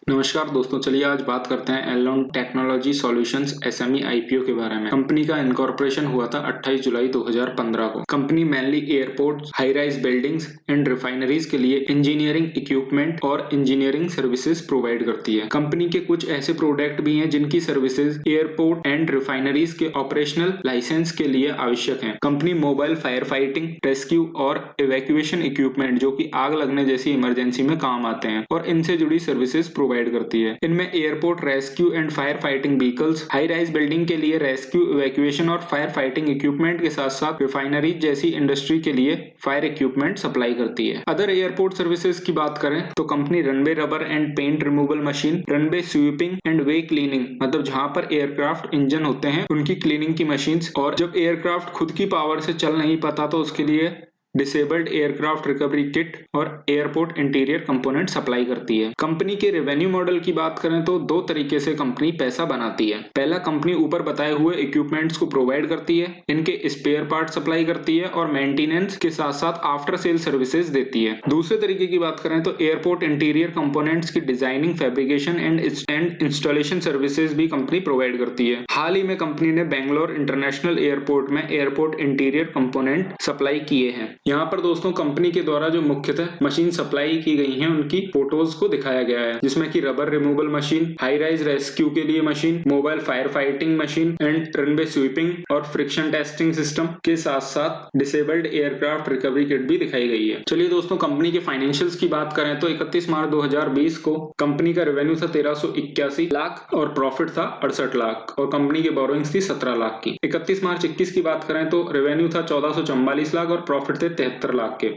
नमस्कार दोस्तों, चलिए आज बात करते हैं एनलॉन टेक्नोलॉजी सॉल्यूशंस एसएमई आईपीओ के बारे में। कंपनी का इनकॉर्पोरेशन हुआ था 28 जुलाई 2015 को। Company mainly airports, high rise buildings and refineries के लिए इंजीनियरिंग इक्विपमेंट और इंजीनियरिंग सर्विसेज प्रोवाइड करती है। कंपनी के कुछ ऐसे प्रोडक्ट भी हैं जिनकी सर्विसेज एयरपोर्ट एंड रिफाइनरीज के ऑपरेशनल लाइसेंस के लिए आवश्यक है। Company mobile fire fighting, rescue और इवैक्यूएशन इक्विपमेंट जो कि आग लगने जैसी इमरजेंसी में काम आते हैं और इनसे जुड़ी सर्विसेज प्रोवाइड करती है। इनमें airport rescue and fire fighting vehicles, high rise building के लिए रेस्क्यू, इवैक्यूएशन और फायर फाइटिंग इक्विपमेंट के साथ साथ रिफाइनरीज जैसी इंडस्ट्री के लिए फायर इक्विपमेंट सप्लाई करती है। अदर एयरपोर्ट सर्विसेज की बात करें तो company runway rubber and paint removal machine, runway sweeping and way cleaning, मतलब जहां पर एयरक्राफ्ट इंजन होते हैं उनकी क्लीनिंग की मशीन्स, और जब एयरक्राफ्ट खुद की पावर से चल नहीं पाता तो उसके लिए डिसेबल्ड एयरक्राफ्ट रिकवरी किट और एयरपोर्ट इंटीरियर कंपोनेंट सप्लाई करती है। कंपनी के रेवेन्यू मॉडल की बात करें तो दो तरीके से कंपनी पैसा बनाती है। पहला, कंपनी ऊपर बताए हुए इक्विपमेंट्स को प्रोवाइड करती है, इनके स्पेयर पार्ट सप्लाई करती है और मेंटेनेंस के साथ साथ आफ्टर सेल सर्विसेज देती है। दूसरे तरीके की बात करें तो एयरपोर्ट इंटीरियर कंपोनेंट्स की designing, fabrication and installation services भी कंपनी प्रोवाइड करती है। हाल ही में कंपनी ने बेंगलोर इंटरनेशनल एयरपोर्ट में एयरपोर्ट इंटीरियर कंपोनेंट सप्लाई किए हैं। यहाँ पर दोस्तों कंपनी के द्वारा जो मुख्यतः मशीन सप्लाई की गई हैं उनकी फोटोज को दिखाया गया है, जिसमें कि rubber removal machine, high rise rescue के लिए machine, mobile fire fighting machine and runway sweeping और फ्रिक्शन टेस्टिंग सिस्टम के साथ साथ डिसेबल्ड एयरक्राफ्ट रिकवरी किट भी दिखाई गई है। चलिए दोस्तों, कंपनी के फाइनेंशियल्स की बात करें तो 31 मार्च 2020 को कंपनी का रेवेन्यू था 1381 लाख और प्रॉफिट था 68 लाख और कंपनी की बोरोइंग्स थी 17 लाख की। 31 मार्च 21 की बात करें तो रेवेन्यू था 1444 लाख और प्रॉफिट थे 73 लाख के।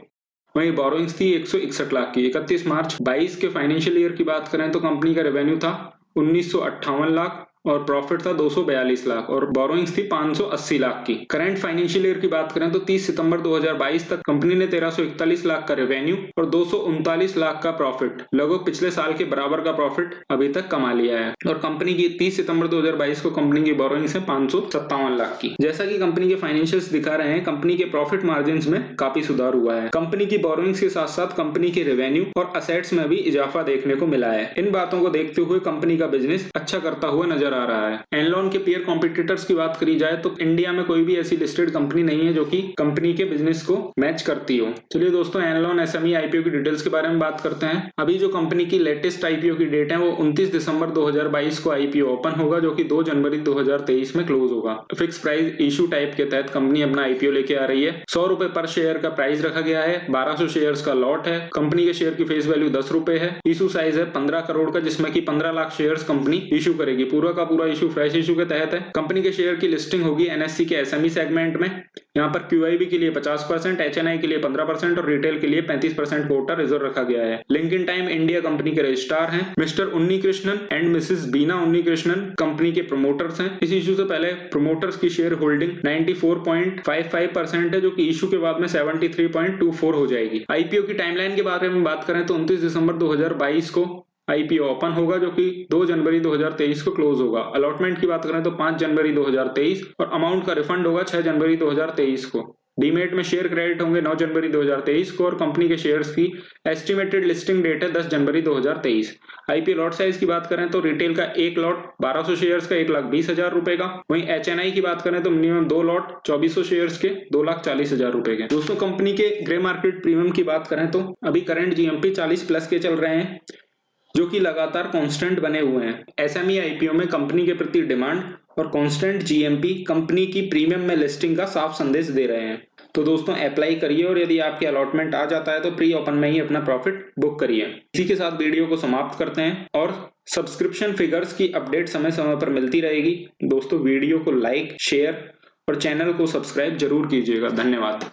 वहीं बोरोइंग्स थी 161 लाख की। 31 मार्च 22 के फाइनेंशियल ईयर की बात करें तो कंपनी का रेवेन्यू था 1958 लाख और प्रॉफिट था 242 लाख और बोरोइंग्स थी 580 लाख की। करंट फाइनेंशियल ईयर की बात करें तो 30 सितंबर 2022 तक कंपनी ने 1341 लाख का रेवेन्यू और 239 लाख का प्रॉफिट, लगभग पिछले साल के बराबर का प्रॉफिट अभी तक कमा लिया है। और कंपनी की 30 सितंबर 2022 को कंपनी की बोरोइंग्स है 557 लाख की। जैसा कि कंपनी के फाइनेंशियल्स दिखा रहे हैं, कंपनी के प्रॉफिट मार्जिन में काफी सुधार हुआ है। कंपनी की बोरोइंग्स के साथ साथ कंपनी के रेवेन्यू और असेट्स में भी इजाफा देखने को मिला है। इन बातों को देखते हुए कंपनी का बिजनेस अच्छा करता हुआ नजर आ रहा है। एनलॉन के पीयर कॉम्पिटिटर्स की बात करी जाए तो इंडिया में कोई भी ऐसी लिस्टेड कंपनी नहीं है जो कि कंपनी के बिजनेस को मैच करती हो। चलिए दोस्तों, एनलॉन एसएमई आईपीओ की डिटेल्स के बारे में बात करते हैं। अभी जो कंपनी की लेटेस्ट आईपीओ की डेट है वो 29 दिसंबर 2022 को आईपीओ ओपन होगा, जो कि 2 जनवरी 2023 में क्लोज होगा। फिक्स प्राइस इशू टाइप के तहत कंपनी अपना आईपीओ लेके आ रही है। 100 रुपए पर शेयर का प्राइस रखा गया है। 1200 शेयर्स का लॉट है। कंपनी के शेयर की फेस वैल्यू 10 रुपए है। इशू साइज है 15 करोड़ का, जिसमें की 15 लाख शेयर्स कंपनी इशू करेगी। पूरा का पूरा इशू फ्रेश इशू के तहत है। कंपनी के शेयर की लिस्टिंग होगी एनएससी के एसएमई सेगमेंट में। यहाँ पर क्यूआईबी के लिए 50%, एचएनआई के लिए 15% और रिटेल के लिए 35% कोटा रिजर्व रखा गया है। Link in time India company के रजिस्ट्रार हैं। मिस्टर उन्नी कृष्णन एंड मिसेस बीना उन्नी कृष्णन कंपनी के प्रमोटर्स हैं। इस इशू से पहले प्रमोटर्स की शेयर होल्डिंग 94.55% है, जो कि इशू के बाद में 73.24 हो जाएगी। आईपीओ की टाइमलाइन के बारे में बात करें तो 29 दिसंबर 2022 को आईपीओ ओपन होगा, जो कि 2 जनवरी 2023 को क्लोज होगा। अलॉटमेंट की बात करें तो 5 जनवरी 2023 और अमाउंट का रिफंड होगा 6 जनवरी 2023 को। डीमेट में शेयर क्रेडिट होंगे 9 जनवरी 2023 को और कंपनी के शेयर्स की एस्टिमेटेड लिस्टिंग डेट है 10 जनवरी 2023। आईपीओ लॉट साइज की बात करें तो रिटेल का एक लॉट 1200 शेयर्स का 1,20,000 रुपए का। वहीं एचएनआई की बात करें तो मिनिमम 2 लॉट 2400 शेयर्स के 2,40,000 रुपए के। दोस्तों, कंपनी के ग्रे मार्केट प्रीमियम की बात करें तो अभी करंट जीएमपी 40+ के चल रहे हैं, जो कि लगातार कांस्टेंट बने हुए हैं। एसएमई आईपीओ में कंपनी के प्रति डिमांड और कांस्टेंट जीएमपी कंपनी की प्रीमियम में लिस्टिंग का साफ संदेश दे रहे हैं। तो दोस्तों, अप्लाई करिए और यदि आपके अलॉटमेंट आ जाता है तो प्री ओपन में ही अपना प्रॉफिट बुक करिए। इसी के साथ वीडियो को समाप्त करते हैं और सब्सक्रिप्शन फिगर्स की अपडेट समय समय पर मिलती रहेगी। दोस्तों, वीडियो को लाइक, शेयर और चैनल को सब्सक्राइब जरूर कीजिएगा। धन्यवाद।